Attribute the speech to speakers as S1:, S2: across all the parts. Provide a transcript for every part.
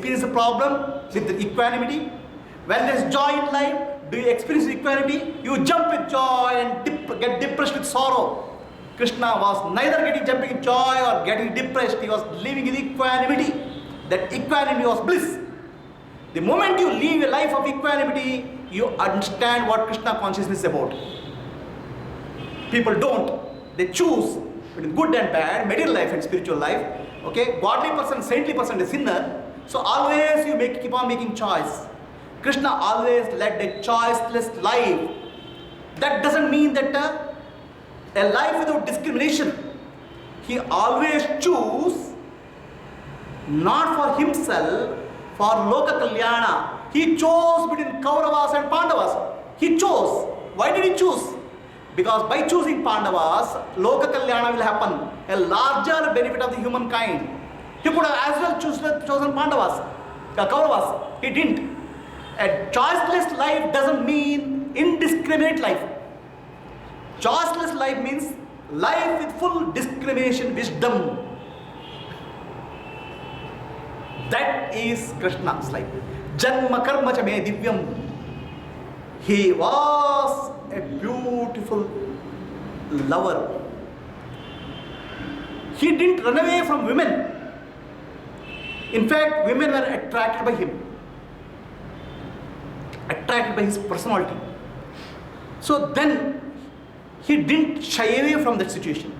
S1: experience a problem with equanimity? When there is joy in life, do you experience equanimity? You jump with joy and get depressed with sorrow. Krishna was neither jumping in joy or getting depressed. He was living in equanimity. That equanimity was bliss. The moment you live a life of equanimity, you understand what Krishna consciousness is about. People don't. They choose between good and bad, material life and spiritual life. Okay, godly person, saintly person, a sinner. So always you keep on making choice. Krishna always led a choiceless life. That doesn't mean that a life without discrimination. He always choose not for himself, for Loka Kalyana. He chose between Kauravas and Pandavas. He chose. Why did he choose? Because by choosing Pandavas, Loka Kalyana will happen. A larger benefit of the humankind. He could have as well chosen Pandavas, Kauravas. He didn't. A choiceless life doesn't mean indiscriminate life. Choiceless life means life with full discrimination, wisdom. That is Krishna's life. Janma karma cha me divyam. He was a beautiful lover. He didn't run away from women. In fact, women were attracted by him, attracted by his personality. So then he didn't shy away from that situation.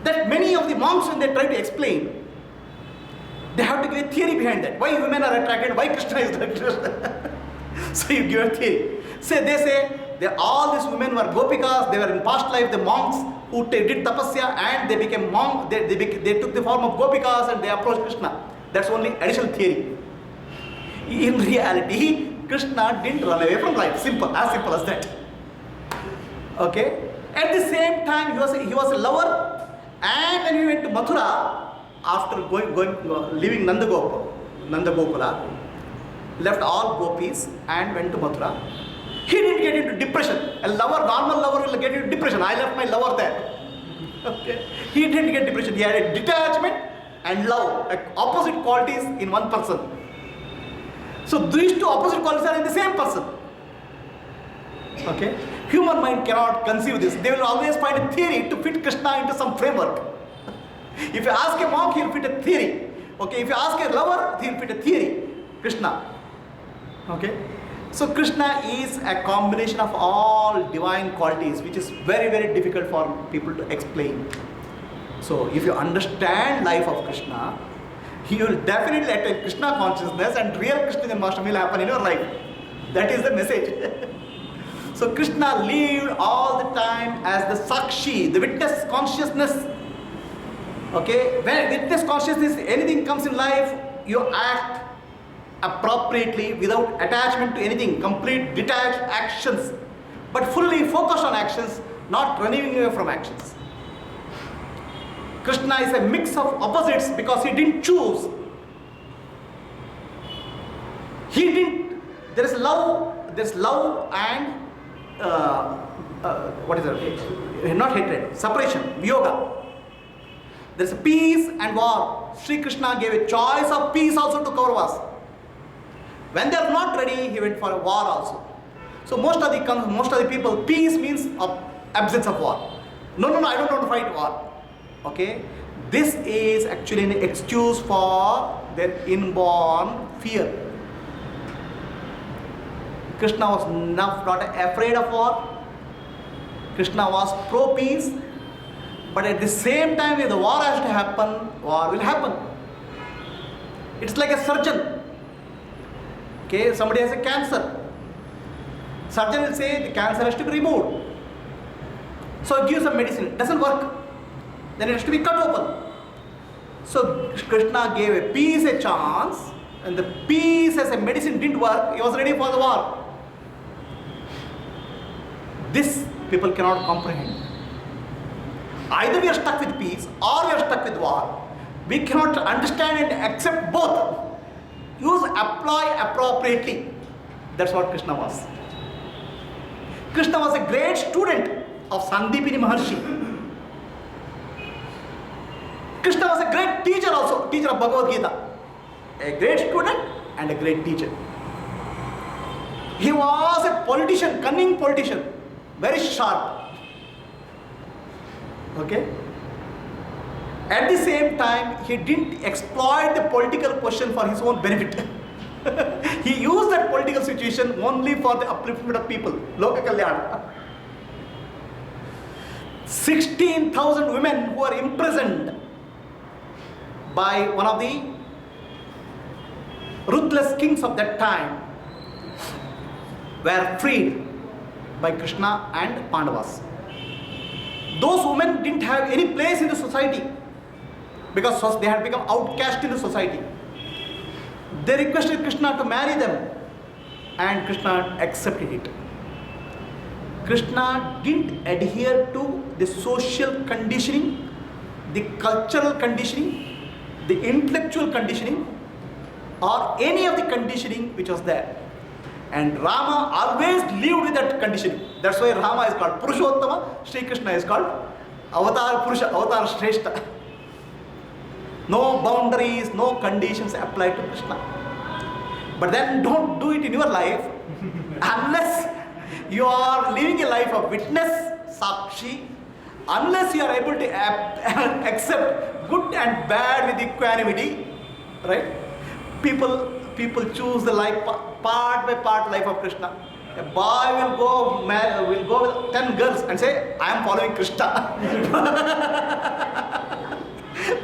S1: That many of the monks, when they try to explain, they have to give a theory behind that. Why women are attracted, why Krishna is attracted. So you give a theory. They say all these women were gopikas, they were in past life the monks who did tapasya and they became monks, they took the form of gopikas and they approached Krishna. That's only additional theory. In reality, Krishna didn't run away from life. As simple as that. Okay? At the same time, he was a lover, and when he went to Mathura, after leaving Nandagopala, left all gopis and went to Mathura. He didn't get into depression. A lover, normal lover will get into depression. I left my lover there. Okay? He didn't get depression. He had a detachment and love, like opposite qualities in one person. So these two opposite qualities are in the same person. Okay? Human mind cannot conceive this. They will always find a theory to fit Krishna into some framework. If you ask a monk, he'll fit a theory. Okay? If you ask a lover, he'll fit a theory. Krishna. Okay? So Krishna is a combination of all divine qualities, which is very, very difficult for people to explain. So if you understand life of Krishna, you will definitely attain Krishna consciousness and real Krishna Janmashtami will happen in your life. That is the message. So Krishna lived all the time as the Sakshi, the witness consciousness. Okay, when witness consciousness, anything comes in life, you act appropriately without attachment to anything, complete detached actions, but fully focused on actions, not running away from actions. Krishna is a mix of opposites because he didn't choose. There is love and what is it? Not hatred, separation, viyoga. There is peace and war. Sri Krishna gave a choice of peace also to Kauravas. When they are not ready, he went for a war also. So most of the people, peace means absence of war. No, I don't want to fight war. Okay? This is actually an excuse for their inborn fear. Krishna was not afraid of war. Krishna was pro-peace. But at the same time, if the war has to happen, war will happen. It's like a surgeon. Okay, somebody has a cancer. Surgeon will say the cancer has to be removed. So give some medicine. It doesn't work. Then it has to be cut open. So Krishna gave a peace a chance, and the peace as a medicine didn't work. He was ready for the war. This people cannot comprehend. Either we are stuck with peace or we are stuck with war. We cannot understand and accept both. Apply appropriately. That's what Krishna was. Krishna was a great student of Sandipini Maharshi. Krishna was a great teacher also, teacher of Bhagavad Gita. A great student and a great teacher. He was a politician, cunning politician, very sharp. Okay? At the same time, he didn't exploit the political position for his own benefit. He used that political situation only for the upliftment of people. Loka Kalyana. 16,000 women who were imprisoned by one of the ruthless kings of that time were freed by Krishna and Pandavas. Those women didn't have any place in the society because they had become outcast in the society. They requested Krishna to marry them and Krishna accepted it. Krishna didn't adhere to the social conditioning, the cultural conditioning, the intellectual conditioning, or any of the conditioning which was there. And Rama always lived with that conditioning. That's why Rama is called Purushottama, Sri Krishna is called Avatar Purusha, Avatar Shrestha. No boundaries, no conditions apply to Krishna. But then don't do it in your life unless you are living a life of witness, Sakshi, unless you are able to accept good and bad with equanimity, right? People choose the life part by part life of Krishna. A boy will go with 10 girls and say, I am following Krishna.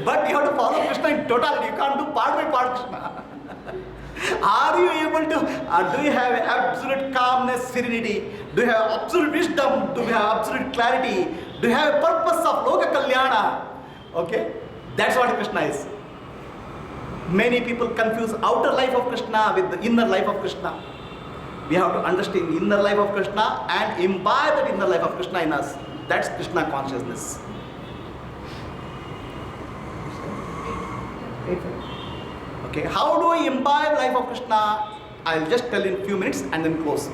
S1: But you have to follow Krishna in totality. You can't do part by part Krishna. Are you able to, do you have absolute calmness, serenity? Do you have absolute wisdom? Do you have absolute clarity? Do you have a purpose of Loka Kalyana? Okay? That's what Krishna is. Many people confuse outer life of Krishna with the inner life of Krishna. We have to understand the inner life of Krishna and imbibe that inner life of Krishna in us. That's Krishna consciousness. Okay, how do I imbibe life of Krishna? I'll just tell in a few minutes and then close.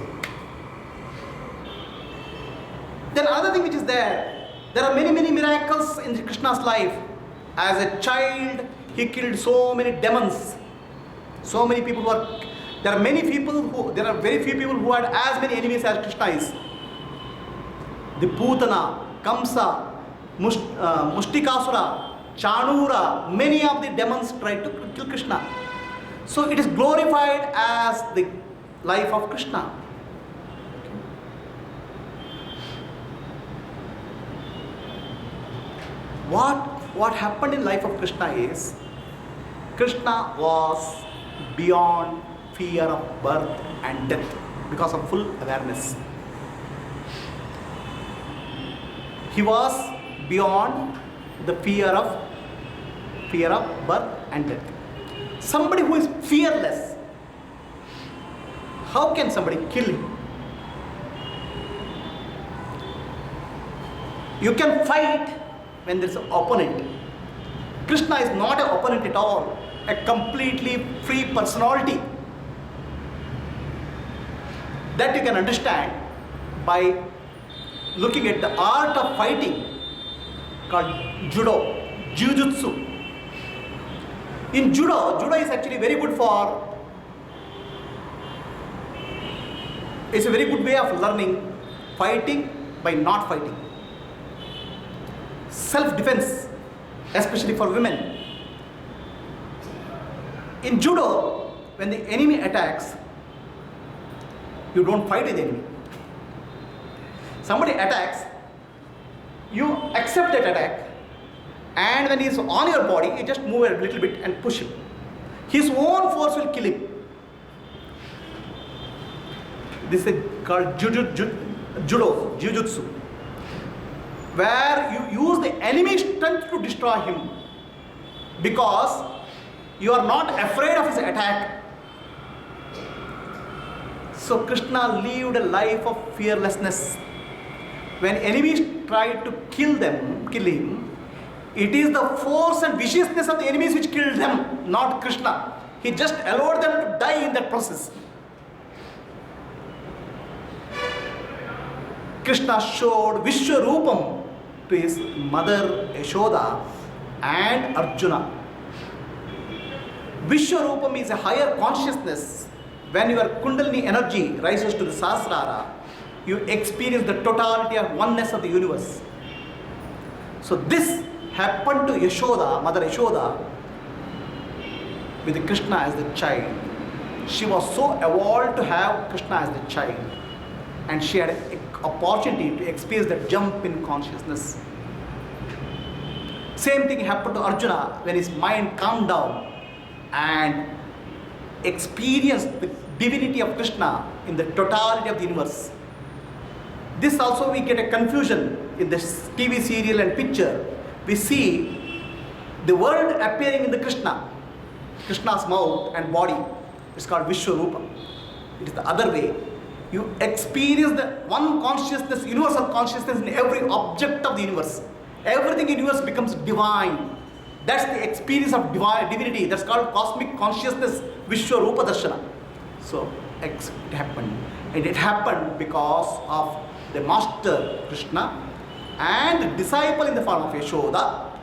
S1: Then another thing which is there are many miracles in Krishna's life. As a child, he killed so many demons. So many people there are very few people who had as many enemies as Krishna is. The Putana, Kamsa, Mushtikasura, Chanura, many of the demons tried to kill Krishna. So it is glorified as the life of Krishna. What happened in life of Krishna is, Krishna was beyond fear of birth and death because of full awareness. He was beyond the fear of birth and death. Somebody who is fearless, how can somebody kill him? You can fight when there is an opponent. Krishna is not an opponent at all, a completely free personality. That you can understand by looking at the art of fighting called judo, jujutsu. In judo is actually very good it's a very good way of learning fighting by not fighting. Self-defense, especially for women. In judo, when the enemy attacks, you don't fight with the enemy. Somebody attacks, you accept that attack, and when he is on your body, you just move a little bit and push him. His own force will kill him. This is called jujutsu, where you use the enemy's strength to destroy him because you are not afraid of his attack. So Krishna lived a life of fearlessness. When enemies tried to kill him, it is the force and viciousness of the enemies which killed them, not Krishna. He just allowed them to die in that process. Krishna showed Vishwarupam to his mother Yashoda and Arjuna. Vishwarupam is a higher consciousness. When your Kundalini energy rises to the Sahasrara, you experience the totality of oneness of the universe. So this happened to Yashoda, Mother Yashoda, with Krishna as the child. She was so evolved to have Krishna as the child, and she had an opportunity to experience that jump in consciousness. Same thing happened to Arjuna when his mind calmed down and experienced the divinity of Krishna in the totality of the universe. This also we get a confusion in this TV serial and picture. We see the world appearing in the Krishna's mouth and body. It's called Vishwarupa. It is the other way. You experience the one consciousness, universal consciousness in every object of the universe. Everything in the universe becomes divine. That's the experience of divinity. That's called cosmic consciousness, Vishwarupa Darshana. So it happened. And it happened because of the master Krishna and the disciple in the form of Yashoda,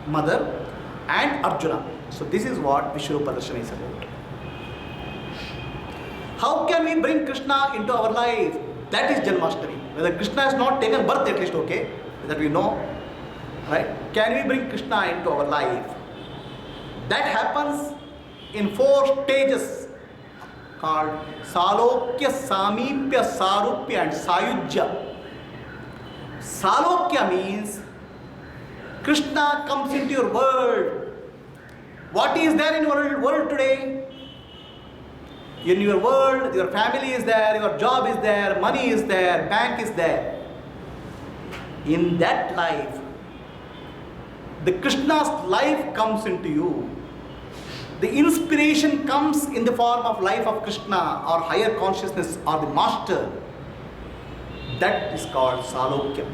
S1: mother, and Arjuna. So this is what Vishwarupa Darshana is about. How can we bring Krishna into our life? That is Janmashtami. Whether Krishna has not taken birth, at least, okay, that we know, right? Can we bring Krishna into our life? That happens in 4 stages called Salokya, Samipya, Sarupya, and Sayujya. Salokya means Krishna comes into your world. What is there in your world today? In your world, your family is there, your job is there, money is there, bank is there. In that life, the Krishna's life comes into you. The inspiration comes in the form of life of Krishna or higher consciousness or the master. That is called Salokya.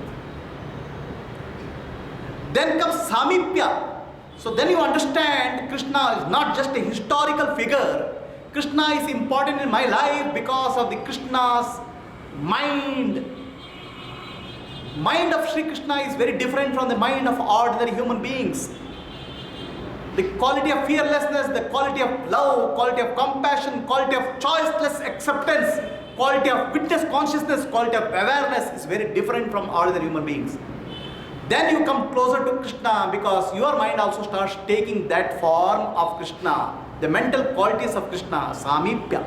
S1: Then comes Samipya. So then you understand Krishna is not just a historical figure. Krishna is important in my life because of the Krishna's mind. Mind of Sri Krishna is very different from the mind of ordinary human beings. The quality of fearlessness, the quality of love, quality of compassion, quality of choiceless acceptance, quality of witness consciousness, quality of awareness is very different from ordinary human beings. Then you come closer to Krishna because your mind also starts taking that form of Krishna, the mental qualities of Krishna, Samipya.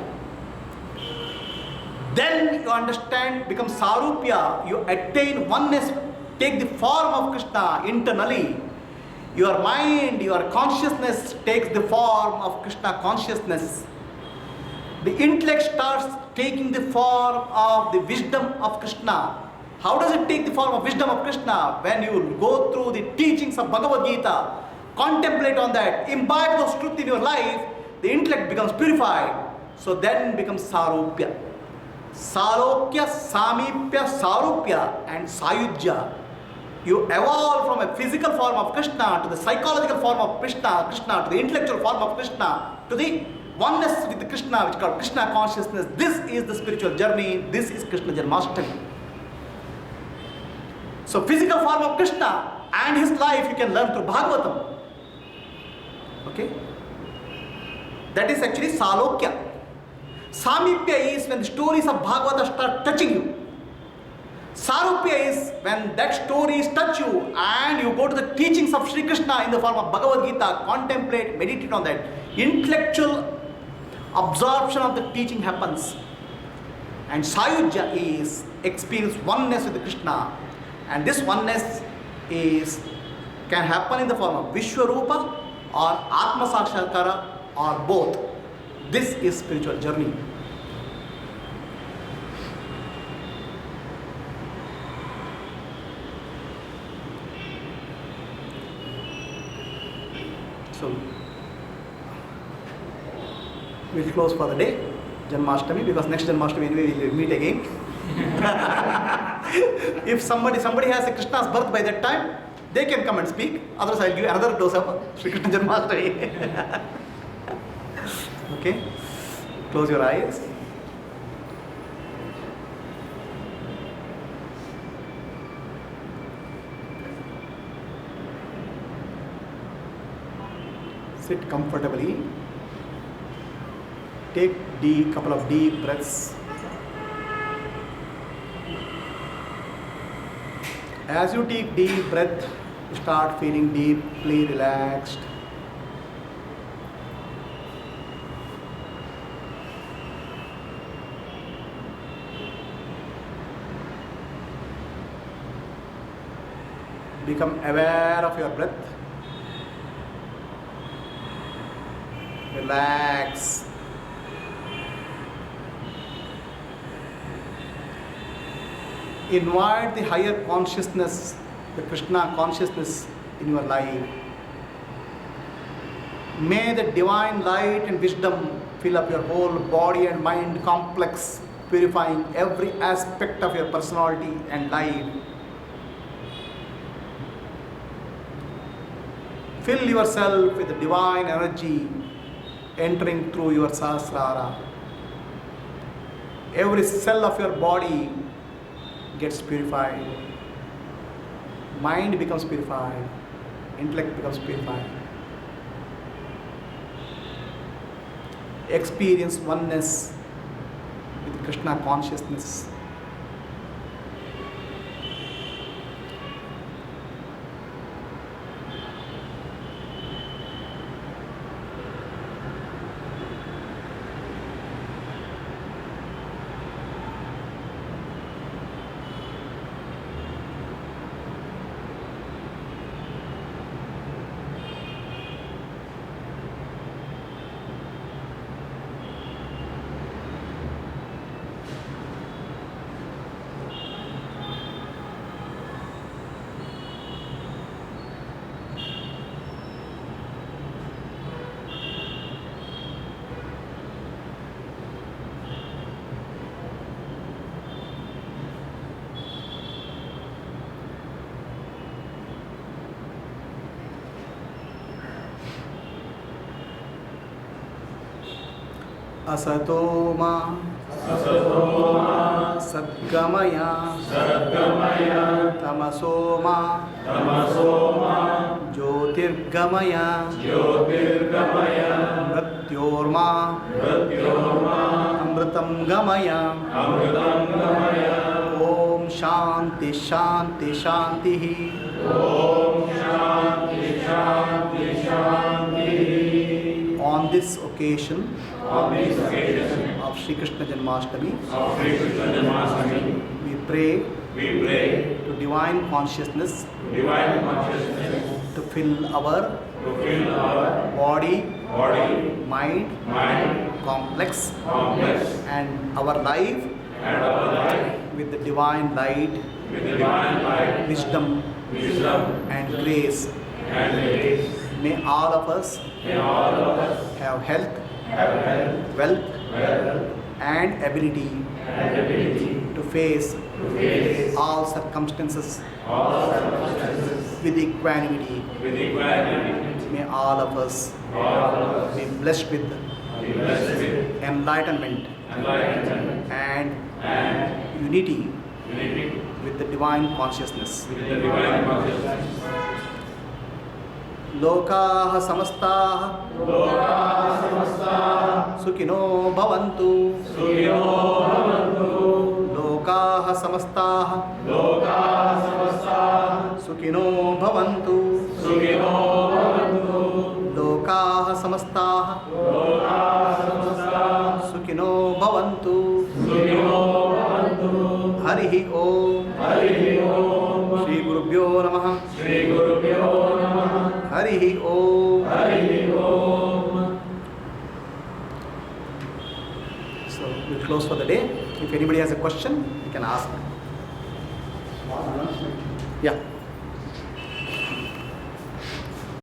S1: Then you understand, become Sarupya, you attain oneness, take the form of Krishna internally. Your mind, your consciousness takes the form of Krishna consciousness. The intellect starts taking the form of the wisdom of Krishna. How does it take the form of wisdom of Krishna? When you go through the teachings of Bhagavad Gita, contemplate on that, imbibe those truths in your life, the intellect becomes purified. So then becomes Sarupya. Salokya, Samipya, Sarupya, and Sayujya. You evolve from a physical form of Krishna to the psychological form of Krishna, Krishna to the intellectual form of Krishna, to the oneness with the Krishna, which is called Krishna consciousness. This is the spiritual journey. This is Krishna Janmashtami. So physical form of Krishna and his life you can learn through Bhagavatam. Okay? That is actually Salokya. Samipya is when the stories of Bhagavata start touching you. Sarupya is when that stories touch you and you go to the teachings of Sri Krishna in the form of Bhagavad Gita, contemplate, meditate on that. Intellectual absorption of the teaching happens. And Sayujya is experience oneness with Krishna. And this oneness can happen in the form of Vishwarupa or Atma Sakshakara or both. This is spiritual journey. So we'll close for the day, Janmashtami, because next Janmashtami anyway we'll meet again. If somebody has a Krishna's birth by that time, they can come and speak. Otherwise I'll give another dose of Sri Krishna Janmashtami. Okay? Close your eyes. Sit comfortably. Take couple of deep breaths. As you take deep breath, you start feeling deeply relaxed. Become aware of your breath. Relax. Invite the higher consciousness, the Krishna consciousness in your life. May the divine light and wisdom fill up your whole body and mind complex, purifying every aspect of your personality and life. Fill yourself with the divine energy entering through your Sahasrara. Every cell of your body gets purified. Mind becomes purified. Intellect becomes purified. Experience oneness with Krishna consciousness. Asatoma Sadgamaya Tamasoma Jyotirgamaya Mrityorma Amritam Gamaya Om Shanti Shanti Shanti. On this occasion of Shri Krishna Janmashtami, we pray to divine consciousness to fill our body, mind, complex, and our life with the divine light, wisdom, and grace. May all of us have health, wealth, and ability to face all circumstances with equanimity. May all of us be blessed with enlightenment and unity with the divine consciousness. Lokaha samastaha Sukhino bhavantu. Lokaha samastaha Sukhino bhavantu. Lokaha samastaha Sukhino bhavantu. Harihi Om. Shri Gurubhyo Namaha. Harihi Om. So we'll close for the day. If anybody has a question, you can ask. Yeah.